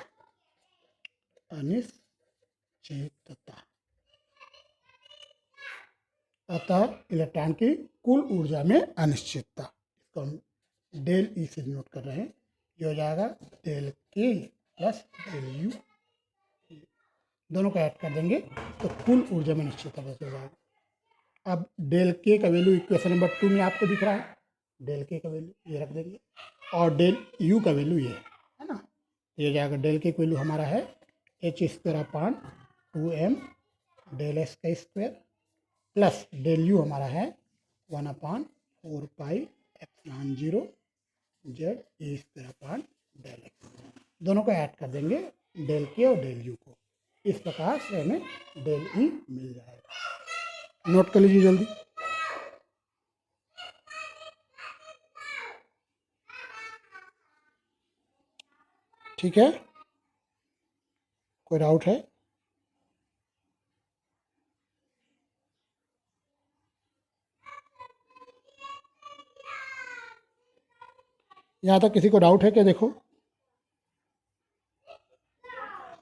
अतः इलेक्ट्रॉन की कुल ऊर्जा में अनिश्चितता। इसको हम डेल ई से नोट कर रहे हैं। ये हो जाएगा डेल के प्लस डेल यू, दोनों को ऐड कर देंगे तो कुल ऊर्जा में अनिश्चितता पता चल जाएगा। अब डेल के का वैल्यू इक्वेशन नंबर 2 में आपको दिख रहा है, डेल के का वैल्यू ये रख देंगे, और डेल यू का वैल्यू ये है ना। ये हो जाएगा, डेल के का वैल्यू हमारा है H square upon 2m del x का स्क्वायर, प्लस डेल यू हमारा है 1/4 पाई एप्सिलॉन 0 जेड ई स्क्वायर अपान डेल एक्स। दोनों को ऐड कर देंगे, डेल के और डेल यू को। इस प्रकार से हमें डेल ई मिल जाएगा। नोट कर लीजिए जल्दी। ठीक है, कोई डाउट है? यहाँ तक किसी को डाउट है क्या? देखो,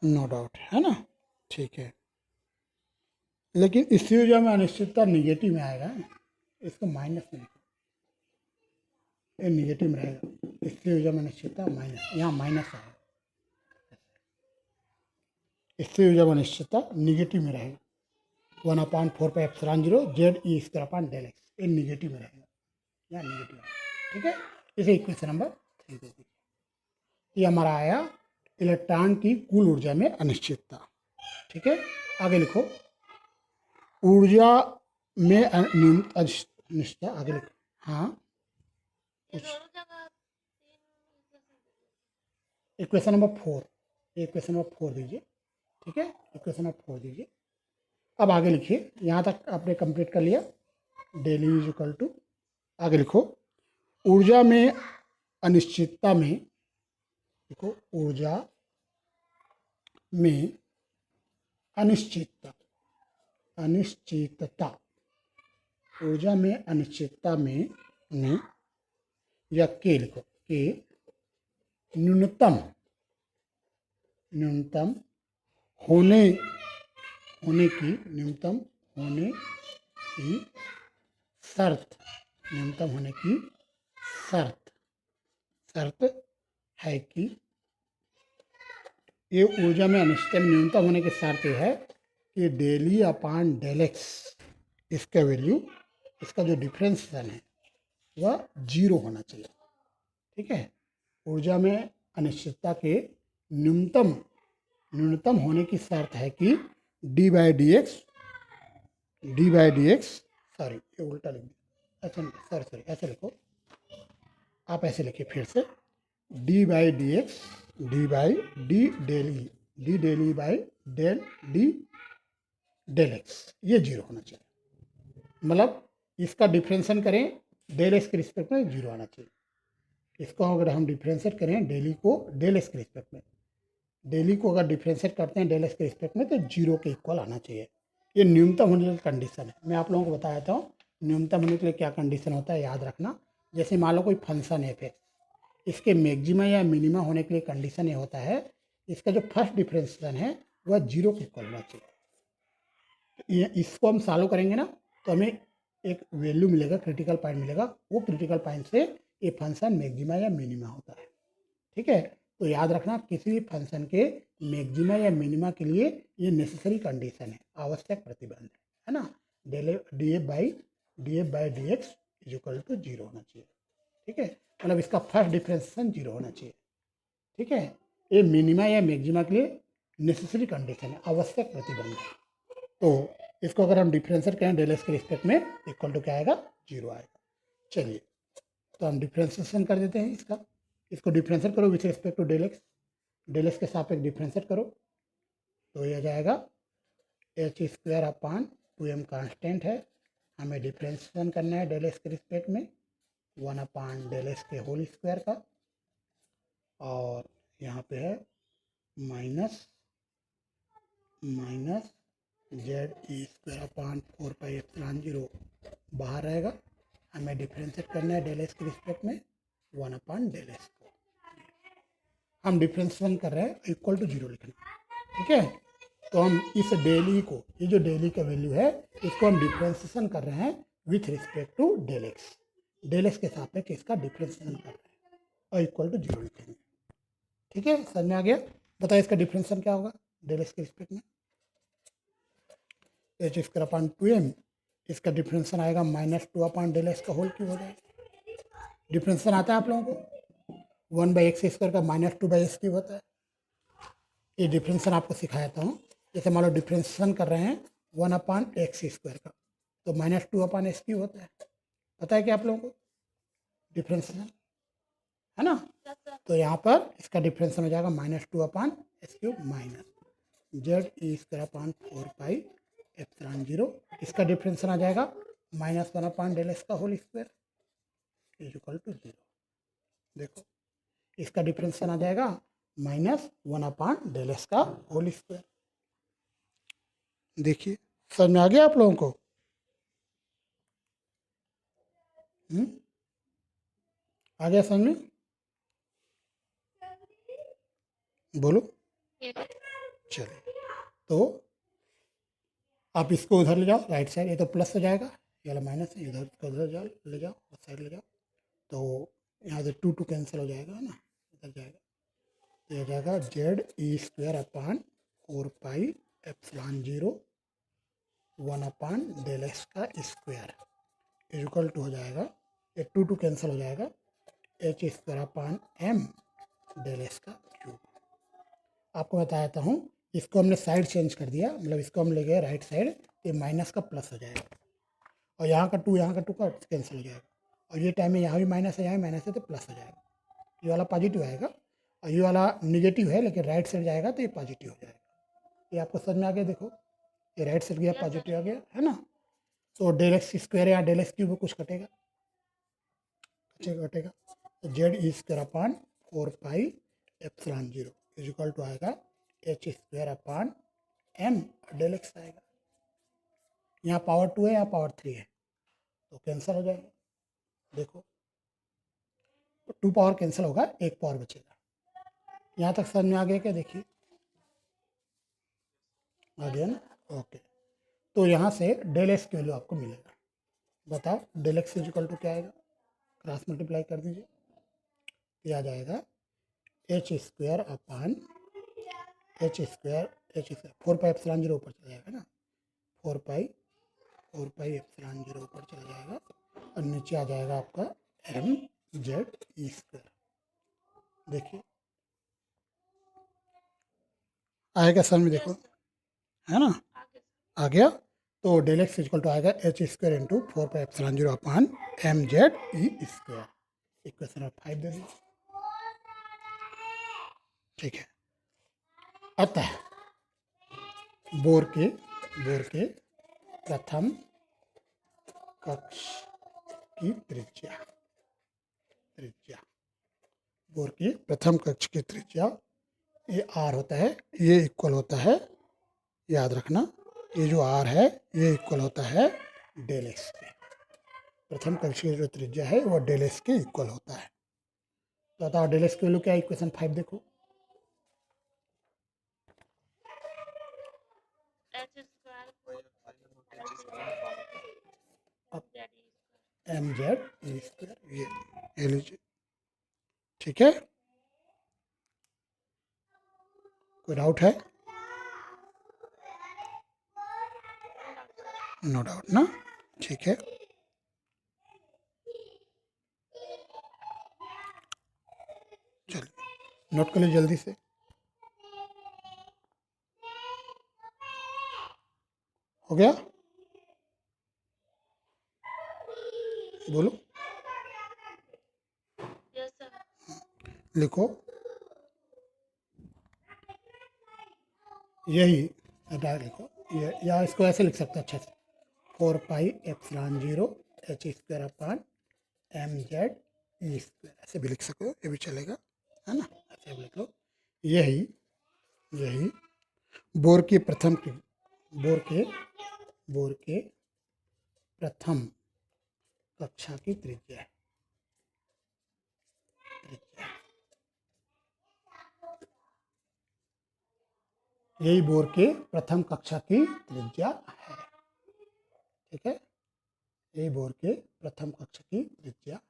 नो डाउट है ना, ठीक है। लेकिन इस ऊर्जा में अनिश्चितता निगेटिव में आएगा, इसको माइनस में लिखो, ये निगेटिव में रहेगा। इस ऊर्जा में अनिश्चितता माइनस, यहाँ माइनस आएगा। इस ऊर्जा में अनिश्चितता निगेटिव में रहेगा, 1/4 पाई एप्सिलॉन 0 जेड ई स्क्वायर अपान डेल एक्स, ये निगेटिव में रहेगा, यहाँ निगेटिव आएगा। ठीक है, इसे इक्वेशन नंबर 3 दे दीजिए। ये हमारा आया इलेक्ट्रॉन की कुल ऊर्जा में अनिश्चितता। ठीक है, आगे लिखो, ऊर्जा में अनिश्चितता। आगे लिखो, हाँ इक्वेशन नंबर 4, इक्वेशन नंबर 4 दीजिए। ठीक है, इक्वेशन नंबर 4 दीजिए। अब आगे लिखिए, यहाँ तक आपने कंप्लीट कर लिया। Del U is equal to, आगे लिखो, ऊर्जा में अनिश्चितता में, देखो ऊर्जा में अनिश्चितता, ऊर्जा में अनिश्चितता में या के लिखो, के न्यूनतम होने की शर्त शर्त है कि ये ऊर्जा में अनिश्चितता न्यूनतम होने की शर्त यह है कि del E upon del X इसका वैल्यू, इसका जो डिफरेंशिएशन है वह जीरो होना चाहिए। ठीक है, ऊर्जा में अनिश्चितता के न्यूनतम होने की शर्त है कि D by D x sorry ये उल्टा लिख दिया, ऐसा नहीं, सॉरी ऐसे लिखो, आप ऐसे लिखिए फिर से, D by D X D by D del E by del D del X ये जीरो होना चाहिए। मतलब इसका डिफ्रेंशन करें डेल एक्स के रिस्पेक्ट में जीरो आना चाहिए। इसको अगर हम डिफ्रेंशिएट करें डेली को डेल एक्स के रिस्पेक्ट में, डेली को अगर डिफ्रेंशिएट करते हैं डेल एक्स के रिस्पेक्ट में तो जीरो के इक्वल आना चाहिए। ये न्यूनतम होने के लिए कंडीशन है। मैं आप लोगों को बताया था न्यूनतम होने के लिए क्या कंडीशन होता है, याद रखना। जैसे मान लो कोई फंक्शन है f, इसके मैक्सिमा या मिनिमा होने के लिए कंडीशन ये होता है इसका जो फर्स्ट डिफरेंशिएशन है वह जीरो के इक्वल होना चाहिए। इसको हम सॉल्व करेंगे ना तो हमें एक वैल्यू मिलेगा, क्रिटिकल पॉइंट मिलेगा, वो क्रिटिकल पॉइंट से ये फंक्शन मैक्सिमा या मिनिमा होता है। ठीक है, तो याद रखना किसी भी फंक्शन के मैक्सिमा या मिनिमा के लिए ये नेसेसरी कंडीशन है, आवश्यक प्रतिबंध है ना, D F by D X is equal to zero होना चाहिए। ठीक है, मतलब इसका फर्स्ट डिफरेंशिएशन जीरो होना चाहिए। ठीक है, ये मिनिमा या मैक्सिमा के लिए नेसेसरी कंडीशन है, आवश्यक प्रतिबंध है। तो इसको अगर हम डिफरेंशिएट करें डेल एक्स के रिस्पेक्ट में इक्वल टू क्या आएगा, जीरो आएगा। चलिए तो हम डिफरेंशिएशन कर देते हैं इसका, इसको डिफरेंशिएट करो with respect to del x के सापेक्ष डिफरेंशिएट करो तो ये आ जाएगा H square upon 2m constant है, हमें डिफरेंशिएशन करना है डेल एक्स के रिस्पेक्ट में 1 अपान डेल एक्स के होल स्क्वायर का, और यहाँ पे है माइनस जेड ई square upon 4 pi epsilon zero बाहर रहेगा, हमें डिफरेंशिएट करना है डेल एक्स के रिस्पेक्ट में 1 अपान डेल एक्स को, हम डिफरेंशिएशन कर रहे हैं इक्वल टू जीरो लिखना। ठीक है, तो हम इस डेली को, ये जो डेली का वैल्यू है इसको हम डिफरेंशिएशन कर रहे हैं with respect to del x के सापेक्ष इसका डिफरेंशिएशन कर रहे हैं और इक्वल टू जीरो लिखेंगे। ठीक है, समझ में आ गया? बताइए इसका डिफरेंशिएशन क्या होगा डेल एक्स के रिस्पेक्ट में, एच स्क्वायर अपान 2m, इसका डिफरेंशिएशन आएगा -2 अपान डेल एक्स का होल क्यूब हो जाएगा। डिफरेंशिएशन आता है आप लोगों को, 1 बाई एक्स स्क्वायर का -2 बाई एक्स क्यूब होता है। ये डिफरेंशिएशन आपको सिखाया था हूँ। जैसे मान लो डिफरेंशिएशन कर रहे हैं 1 अपान एक्स स्क्वायर का तो -2 अपान एक्स क्यूब होता है। पता है क्या आप लोगों को डिफरेंशिएशन, है ना? तो यहाँ पर इसका डिफरेंशिएशन हो जाएगा -2 upon x cube minus z ई square upon 4 pi epsilon zero, इसका डिफरेंशिएशन आ जाएगा -1 अपान डेल एक्स का whole square is equal to zero. देखो इसका डिफरेंशिएशन आ जाएगा -1 अपान डेल एक्स का होल स्क्वायर। देखिए समझ में आ गया आप लोगों को? आ गया समझ में? बोलो। चलिए तो आप इसको उधर ले जाओ राइट साइड, ये तो प्लस हो जाएगा, ये वाला माइनस है, इधर को उधर जाओ, ले जाओ उस साइड ले जाओ, तो यहाँ से 2 कैंसिल हो जाएगा, है ना, इधर जाएगा तो ये जाएगा जेड ई square upon 4 pi epsilon zero 1 upon del x का स्क्वायर इक्वल टू हो जाएगा, ये 2 कैंसिल हो जाएगा, H square upon m del x का क्यूब। आपको बताया हूँ इसको हमने साइड चेंज कर दिया, मतलब इसको हम ले गए राइट साइड, ये माइनस का प्लस हो जाएगा और यहाँ का 2 का कैंसिल हो जाएगा, और ये टाइम में यहाँ भी माइनस है, यहाँ भी माइनस है तो प्लस हो जाएगा, ये वाला पॉजिटिव आएगा और ये वाला निगेटिव है लेकिन राइट साइड जाएगा तो ये पॉजिटिव हो जाएगा। ये आपको समझ में आ गया? देखो ये राइट साइड गया पॉजिटिव आ गया, है ना? तो डेल एक्स स्क्वायर या डेल एक्स क्यूब में कुछ कटेगा, तो z E square upon 4 pi epsilon zero is equal to आएगा h square upon m del x आएगा। यहाँ पावर 2 है, यहाँ पावर 3 है तो कैंसिल हो जाएगा। देखो 2 पावर कैंसिल होगा, 1 पावर बचेगा। यहाँ तक समझ में आ गया क्या? देखिए आ गया ना? ओके, तो यहाँ से डेल एक्स की वैल्यू आपको मिलेगा। बताओ del X is equal to क्या आएगा? क्रॉस मल्टीप्लाई कर दीजिए, तो आ जाएगा H square upon H square 4 pi epsilon 0 ऊपर चला जाएगा ना, 4 पाई एप्सिलॉन 0 ऊपर चला जाएगा और नीचे आ जाएगा आपका एम जेड ई स्क्वायर। देखिए आएगा समझ में, देखो है ना, आ गया। तो डेल एक्स इक्वल टू आएगा h square into 4 pi epsilon 0 अपान m z E square. Equation number 5 दे दीजिए। ठीक है, अतः बोर के प्रथम कक्ष की त्रिज्या बोर के प्रथम कक्ष की त्रिज्या ये आर होता है, ये इक्वल होता है, याद रखना, ये जो आर है ये इक्वल होता है डेल एक्स के। प्रथम कक्ष की जो त्रिज्या है वो डेल एक्स के इक्वल होता है। तो बताओ डेल एक्स की वैल्यू क्या है, इक्वेशन 5 देखो। एम जेड ई स्क्वायर, ये लीजिए। ठीक है, कोई डाउट है? नो डाउट ना, ठीक है। चलिए नोट कर लीजिए जल्दी से। हो गया, बोलो। लिखो यही, लिखो ये, या इसको ऐसे लिख सकते हैं अच्छे से, 4 pi epsilon 0 h square upon m z ई स्क्वायर, ऐसे भी लिख सकते हो, ये भी चलेगा, है ना, ऐसे भी लिख लो। यही बोर के प्रथम कक्षा की त्रिज्या है। यही बोर के प्रथम कक्षा की त्रिज्या है। ठीक है, यही बोर के प्रथम कक्षा की त्रिज्या है।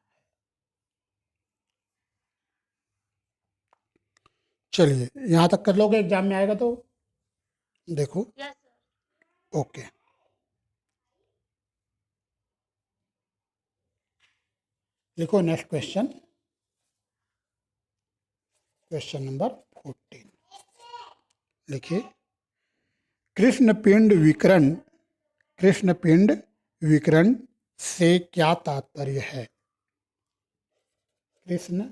चलिए यहाँ तक कर लोगे, एग्जाम में आएगा तो देखो। ओके, लिखो नेक्स्ट क्वेश्चन, क्वेश्चन नंबर 14 लिखिए। कृष्णपिंड विकिरण से क्या तात्पर्य है? कृष्ण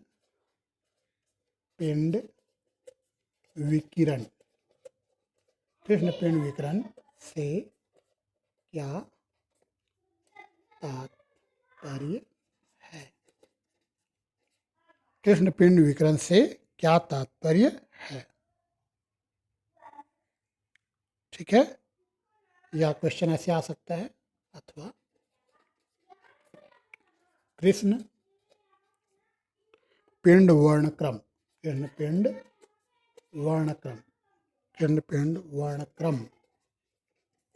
पिंड विकिरण से क्या तात्पर्य है? कृष्णपिंड विकिरण से क्या तात्पर्य है? ठीक है, या क्वेश्चन ऐसे आ सकता है, अथवा कृष्ण पिंड वर्णक्रम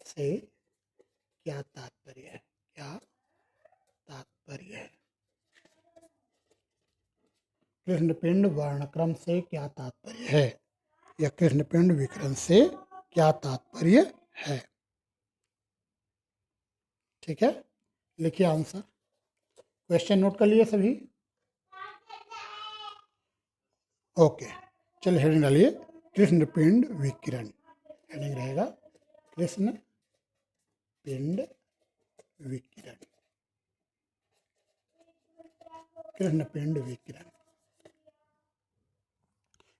से क्या तात्पर्य है? कृष्णपिंड वर्णक्रम से क्या तात्पर्य है, या कृष्णपिंड विकिरण से क्या तात्पर्य है? ठीक है, लिखिए आंसर। क्वेश्चन नोट कर लिए सभी? ओके, चलिए हेडिंग डालिए, कृष्णपिंड विकिरण। हेडिंग रहेगा कृष्णपिंड विकिरण।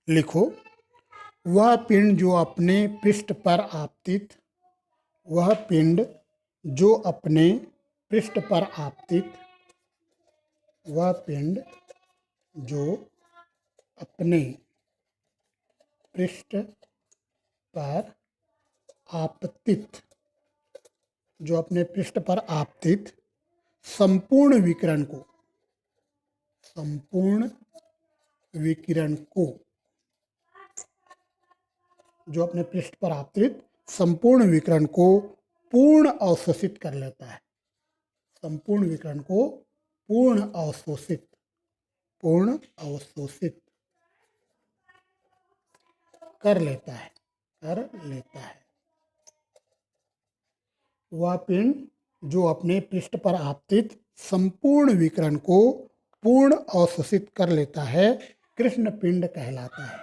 लिखो, वह पिंड जो अपने पृष्ठ पर आपतित संपूर्ण विकिरण को जो अपने पृष्ठ पर आपतित संपूर्ण विकिरण को पूर्ण अवशोषित कर लेता है। संपूर्ण विकिरण को पूर्ण पूर्ण अवशोषित कर लेता है, वह पिंड जो अपने पृष्ठ पर आपतित संपूर्ण विकिरण को पूर्ण अवशोषित कर लेता है, कृष्ण पिंड कहलाता है।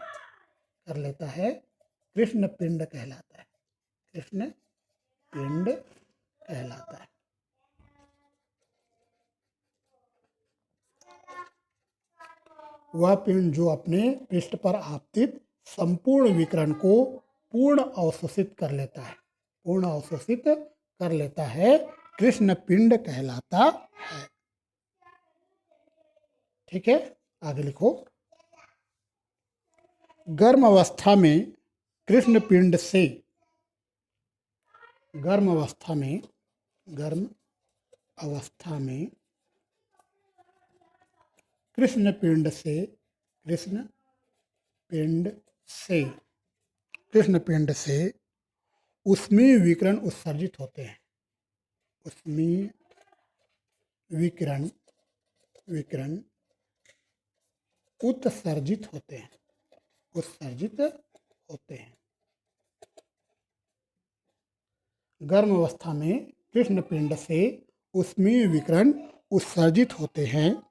कृष्ण पिंड कहलाता है। वह पिंड जो अपने पृष्ठ पर आपतित संपूर्ण विकिरण को पूर्ण अवशोषित कर लेता है, कृष्ण पिंड कहलाता है। ठीक है, आगे लिखो। गर्म अवस्था में कृष्ण पिंड से कृष्ण पिंड से ऊष्मीय विकिरण उत्सर्जित होते हैं। उत्सर्जित होते हैं। गर्म अवस्था में कृष्ण पिंड से ऊष्मीय विकिरण उत्सर्जित होते हैं।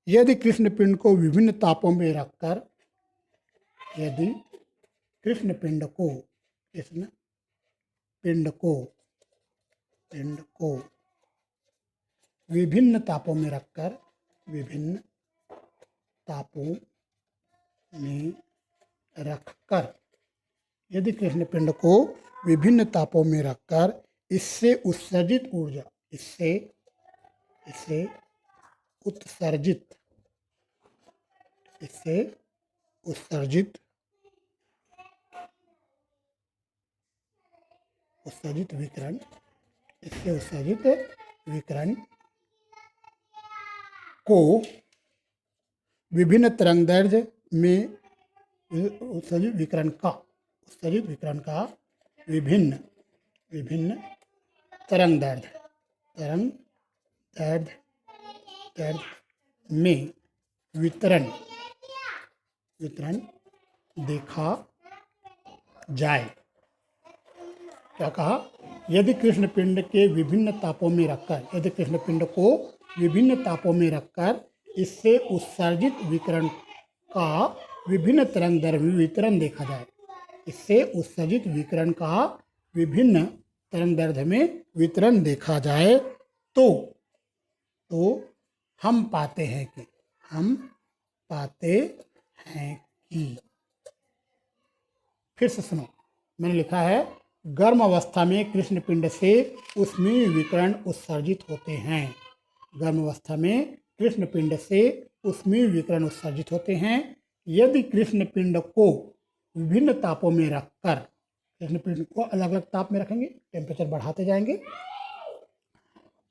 यदि कृष्ण पिंड को विभिन्न तापों में रखकर कृष्ण पिंड को विभिन्न तापों में रखकर यदि कृष्ण पिंड को विभिन्न तापों में रखकर इससे उत्सर्जित ऊर्जा उत्सर्जित विकिरण को विभिन्न तरंगदैर्ध्य में उत्सर्जित विकिरण का विभिन्न तरंगदैर्ध्य में वितरण देखा जाए। क्या कहा? यदि कृष्ण पिंड के विभिन्न तापों में रखकर इससे उत्सर्जित विकिरण का विभिन्न तरंगदैर्ध्य में वितरण देखा जाए, तो हम पाते हैं कि फिर से सुनो, मैंने लिखा है गर्म अवस्था में कृष्ण पिंड से ऊष्मीय विकिरण उत्सर्जित होते हैं। यदि कृष्ण पिंड को विभिन्न तापों में रखकर, कृष्ण पिंड को अलग अलग ताप में रखेंगे, टेम्परेचर बढ़ाते जाएंगे,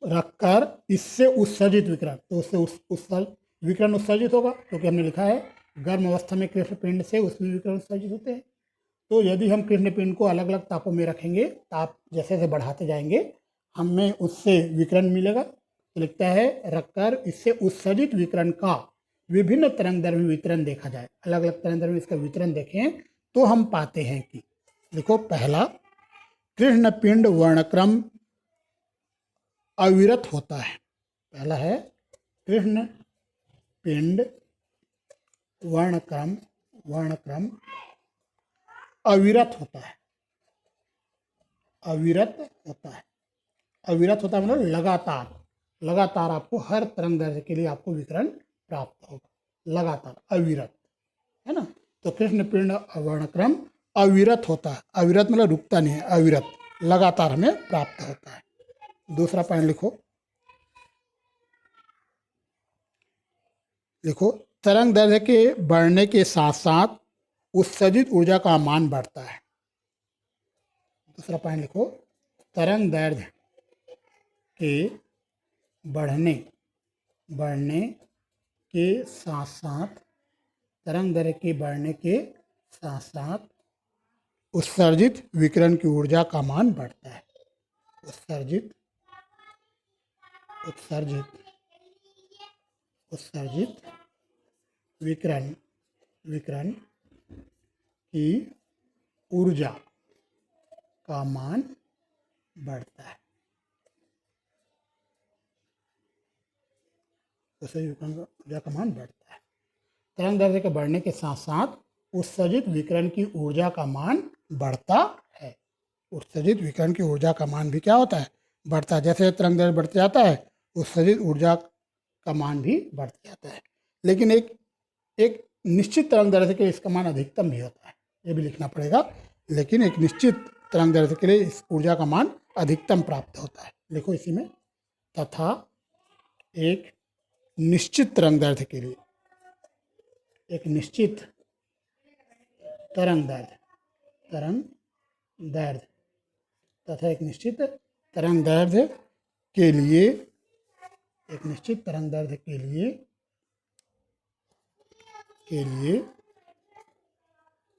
रखकर इससे उत्सर्जित विकिरण, तो उससे विकिरण उत्सर्जित होगा, क्योंकि हमने लिखा है गर्म अवस्था में कृष्ण पिंड से ऊष्मीय विकिरण उत्सर्जित होते हैं। तो यदि हम कृष्ण पिंड को अलग अलग तापों में रखेंगे, ताप जैसे जैसे बढ़ाते जाएंगे, हमें उससे विकिरण मिलेगा। तो लिखता है रखकर इससे उत्सर्जित विकिरण का विभिन्न तरंगदैर्ध्य में वितरण देखा जाए, अलग अलग तरंगदैर्ध्य में इसका वितरण देखें तो हम पाते हैं कि, देखो, पहला, कृष्ण पिंड वर्णक्रम अविरत होता है। पहला है कृष्ण पिंड वर्णक्रम अविरत होता है। मतलब लगातार आपको हर तरंगदैर्ध्य के लिए आपको विकिरण प्राप्त होगा, लगातार, अविरत, है ना। तो कृष्ण पिंड वर्णक्रम अविरत होता है। अविरत मतलब रुकता नहीं है, अविरत, लगातार हमें प्राप्त होता है। दूसरा पॉइंट लिखो, तरंगदैर्ध्य के बढ़ने के साथ साथ उत्सर्जित ऊर्जा का मान बढ़ता है। दूसरा पॉइंट लिखो, तरंगदैर्ध्य के बढ़ने के साथ साथ उत्सर्जित विकिरण की ऊर्जा का मान बढ़ता है। उत्सर्जित उत्सर्जित विकिरण विकिरण की ऊर्जा का मान बढ़ता है। उत्सर्जित ऊर्जा का मान बढ़ता है। तरंग दैर्ध्य के बढ़ने के साथ साथ उत्सर्जित विकिरण की ऊर्जा का मान बढ़ता है। उत्सर्जित विकिरण की ऊर्जा का मान भी क्या होता है? बढ़ता है। जैसे तरंग दैर्ध्य बढ़ते जाता है, उत्सर्जित ऊर्जा का मान भी बढ़ता जाता है। लेकिन एक एक निश्चित तरंग दैर्ध्य के लिए इसका मान अधिकतम भी होता है, ये भी लिखना पड़ेगा। लेकिन एक निश्चित तरंग दैर्ध्य के लिए इस ऊर्जा का मान अधिकतम प्राप्त होता है। लिखो इसी में, तथा एक निश्चित तरंग दैर्ध्य के लिए, एक निश्चित तरंग दैर्ध्य तथा एक निश्चित तरंग दैर्ध्य के लिए, एक निश्चित तरंग दैर्ध्य के लिए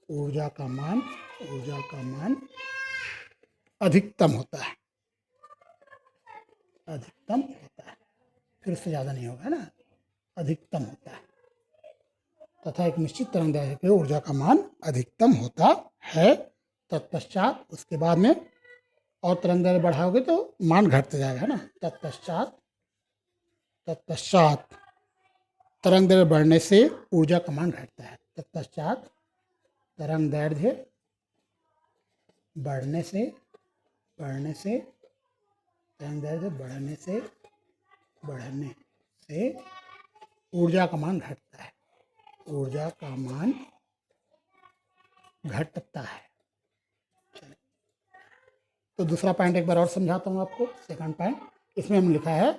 ऊर्जा का मान अधिकतम होता है। अधिकतम होता है, फिर उससे ज़्यादा नहीं होगा ना, अधिकतम होता है। तथा एक निश्चित तरंग दैर्ध्य के लिए ऊर्जा का मान अधिकतम होता है। तत्पश्चात उसके बाद में और तरंग दैर्ध्य बढ़ाओगे तो मान घटते जाएगा ना। तत्पश्चात तरंग दैर्ध्य बढ़ने से ऊर्जा का मान घटता है। तत्पश्चात तरंग दैर्ध्य बढ़ने से तरंग दैर्ध्य बढ़ने से ऊर्जा का मान घटता है। ऊर्जा का मान घटता है। तो दूसरा पॉइंट एक बार और समझाता हूँ आपको। सेकंड पॉइंट, इसमें हम लिखा है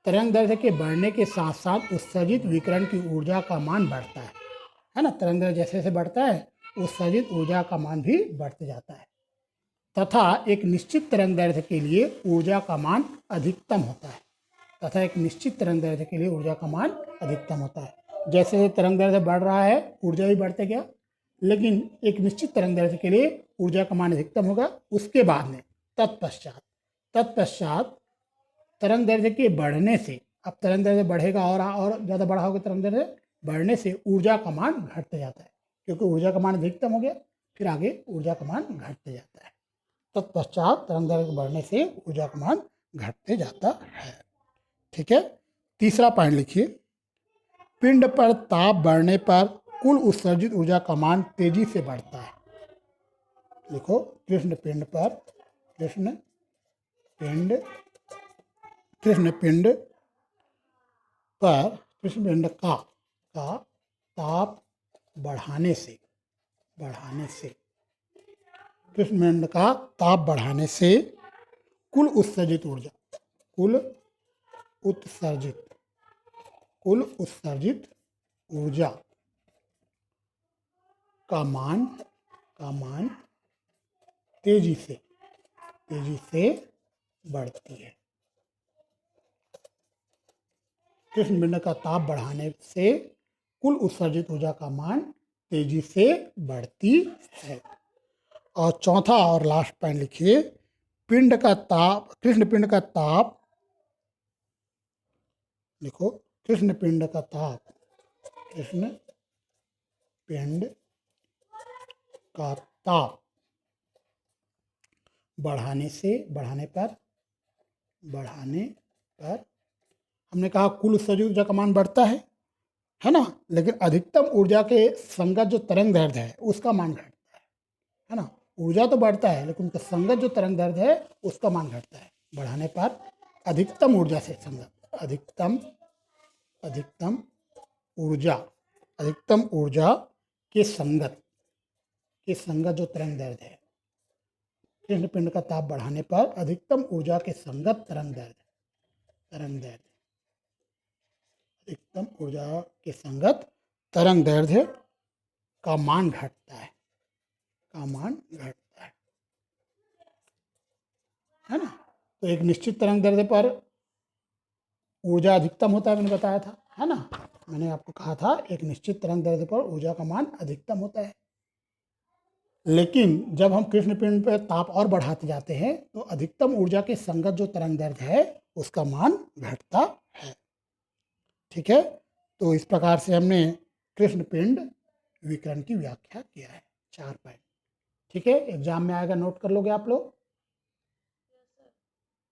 तरंग दैर्ध्य के बढ़ने के साथ साथ उत्सर्जित विकिरण की ऊर्जा का मान बढ़ता है ना। तरंग दैर्ध्य जैसे जैसे बढ़ता है, उत्सर्जित ऊर्जा का मान भी बढ़ते जाता है। तथा एक निश्चित तरंग दैर्ध्य के लिए ऊर्जा का मान अधिकतम होता है। तथा एक निश्चित तरंग दैर्ध्य के लिए ऊर्जा का मान अधिकतम होता है। जैसे तरंग दैर्ध्य बढ़ रहा है, ऊर्जा भी बढ़ते गया, लेकिन एक निश्चित तरंग दैर्ध्य के लिए ऊर्जा का मान अधिकतम होगा। उसके बाद में तत्पश्चात तरंग दैर्ध्य के बढ़ने से, अब तरंग दैर्ध्य बढ़ेगा और ज़्यादा बढ़ाओगे तरंग दैर्ध्य बढ़ने से ऊर्जा का मान घटते जाता है, क्योंकि ऊर्जा का मान अधिकतम हो गया, फिर आगे ऊर्जा का मान घटते जाता है। तत्पश्चात तरंग दैर्ध्य बढ़ने से ऊर्जा का मान घटते जाता है। ठीक है। तीसरा पॉइंट लिखिए, पिंड पर ताप बढ़ने पर कुल उत्सर्जित ऊर्जा का मान तेजी से बढ़ता है। लिखो, कृष्ण पिंड का ताप बढ़ाने से कृष्ण पिंड का ताप बढ़ाने से कुल उत्सर्जित ऊर्जा का मान तेजी से बढ़ती है। कृष्ण पिंड का ताप बढ़ाने से कुल उत्सर्जित ऊर्जा का मान तेजी से बढ़ती है। और चौथा और लास्ट पॉइंट लिखिए, कृष्ण पिंड का ताप, लिखो, कृष्ण पिंड का ताप बढ़ाने पर हमने कहा कुल उत्सर्जित ऊर्जा का मान बढ़ता है ना, लेकिन अधिकतम ऊर्जा के संगत जो तरंग दैर्ध्य है उसका मान घटता है ना। ऊर्जा तो बढ़ता है, लेकिन उनके संगत जो तरंग दैर्ध्य है उसका मान घटता है। बढ़ाने पर अधिकतम ऊर्जा से संगत, अधिकतम ऊर्जा के संगत जो तरंग दैर्ध्य है, कृष्ण पिंड का ताप बढ़ाने पर अधिकतम ऊर्जा के संगत तरंग दैर्ध्य अधिकतम ऊर्जा के संगत तरंग दैर्ध्य का मान घटता है, है ना। तो एक निश्चित तरंग दैर्ध्य पर ऊर्जा अधिकतम होता है, मैंने बताया था, है ना। मैंने आपको कहा था एक निश्चित तरंग दैर्ध्य पर ऊर्जा का मान अधिकतम होता है। लेकिन जब हम कृष्ण पिंड पर ताप और बढ़ाते जाते हैं तो अधिकतम ऊर्जा के संगत जो तरंग दैर्ध्य है उसका मान घटता है। ठीक है। तो इस प्रकार से हमने कृष्ण पिंड विकिरण की व्याख्या किया है। 4 पॉइंट। ठीक है, एग्जाम में आएगा, नोट कर लोगे आप लोग।